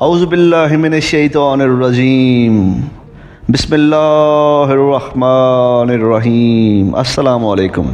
اعوذ باللہ من الشیطان الرجیم بسم اللہ الرحمن الرحیم۔ السلام علیکم۔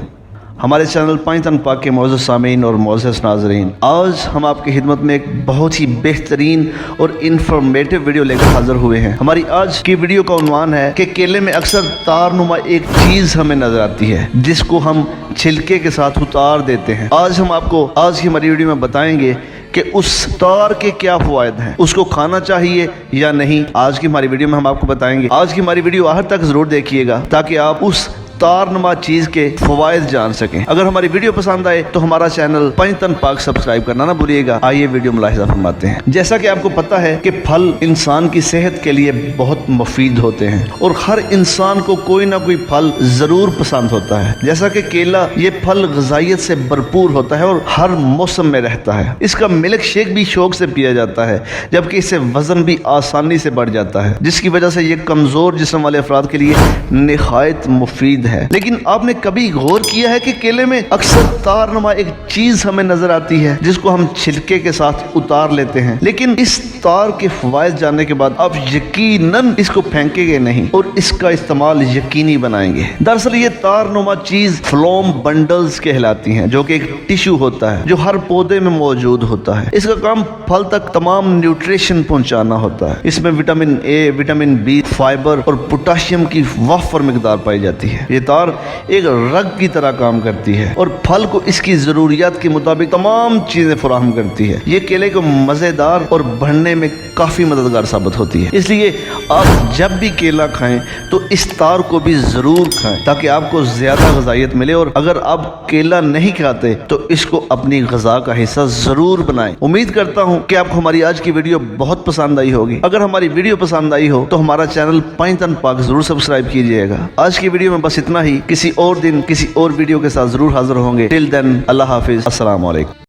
ہمارے چینل پانچ تن پاک کے معزز سامعین اور معزز ناظرین، آج ہم آپ کی خدمت میں ایک بہت ہی بہترین اور انفارمیٹیو ویڈیو لے کر حاضر ہوئے ہیں۔ ہماری آج کی ویڈیو کا عنوان ہے کہ کیلے میں اکثر تار نما ایک چیز ہمیں نظر آتی ہے جس کو ہم چھلکے کے ساتھ اتار دیتے ہیں۔ آج ہم آپ کو آج کی ہماری ویڈیو میں بتائیں گے کہ اس تار کے کیا فوائد ہیں، اس کو کھانا چاہیے یا نہیں۔ آج کی ہماری ویڈیو میں ہم آپ کو بتائیں گے۔ آج کی ہماری ویڈیو آخر تک ضرور دیکھیے گا تاکہ آپ اس تار نما چیز کے فوائد جان سکیں۔ اگر ہماری ویڈیو پسند آئے تو ہمارا چینل پانچ تن پاک سبسکرائب کرنا نہ بھولیے گا۔ آئیے ویڈیو ملاحظہ فرماتے ہیں۔ جیسا کہ آپ کو پتا ہے کہ پھل انسان کی صحت کے لیے بہت مفید ہوتے ہیں اور ہر انسان کو کوئی نہ کوئی پھل ضرور پسند ہوتا ہے۔ جیسا کہ کیلا، یہ پھل غذائیت سے بھرپور ہوتا ہے اور ہر موسم میں رہتا ہے۔ اس کا ملک شیک بھی شوق سے پیا جاتا ہے، جبکہ اس سے وزن بھی آسانی سے بڑھ جاتا ہے، جس کی وجہ سے یہ کمزور جسم والے افراد کے لیے نہایت مفید ہے۔ لیکن آپ نے کبھی غور کیا ہے کہ کیلے میں اکثر تار نما ایک چیز ہمیں نظر آتی ہے جس کو ہم چھلکے کے ساتھ اتار لیتے ہیں، لیکن اس تار کے فوائد جاننے کے بعد آپ یقیناً اس کو پھینکیں گے نہیں اور اس کا استعمال یقینی بنائیں گے۔ دراصل یہ تار نما چیز فلوم بنڈلز کہلاتی ہیں، جو کہ ایک ٹیشو ہوتا ہے جو ہر پودے میں موجود ہوتا ہے۔ اس کا کام پھل تک تمام نیوٹریشن پہنچانا ہوتا ہے۔ اس میں vitamin A, vitamin B, fibre اور پوٹاشیم کی وافر مقدار پائی جاتی ہے۔ یہ تار ایک رگ کی طرح کام کرتی ہے اور پھل کو اس کی ضروریات کے مطابق تمام چیزیں فراہم کرتی ہے۔ یہ کیلے کو مزیدار اور بڑھنے میں کافی مددگار ثابت ہوتی ہے۔ اس لیے آپ جب بھی کیلا کھائیں تو اس تار کو بھی ضرور کھائیں تاکہ آپ کو زیادہ غذائیت ملے، اور اگر آپ کیلا نہیں کھاتے تو اس کو اپنی غذا کا حصہ ضرور بنائیں۔ امید کرتا ہوں کہ آپ کو ہماری آج کی ویڈیو بہت پسند آئی ہوگی۔ اگر ہماری ویڈیو پسند آئی ہو تو ہمارا چینل پانچ تن پاک ضرور سبسکرائب کیجئے گا۔ آج کی ویڈیو میں بس اتنا ہی۔ کسی اور دن کسی اور ویڈیو کے ساتھ ضرور حاضر ہوں گے۔ ٹل دین اللہ حافظ، السلام علیکم۔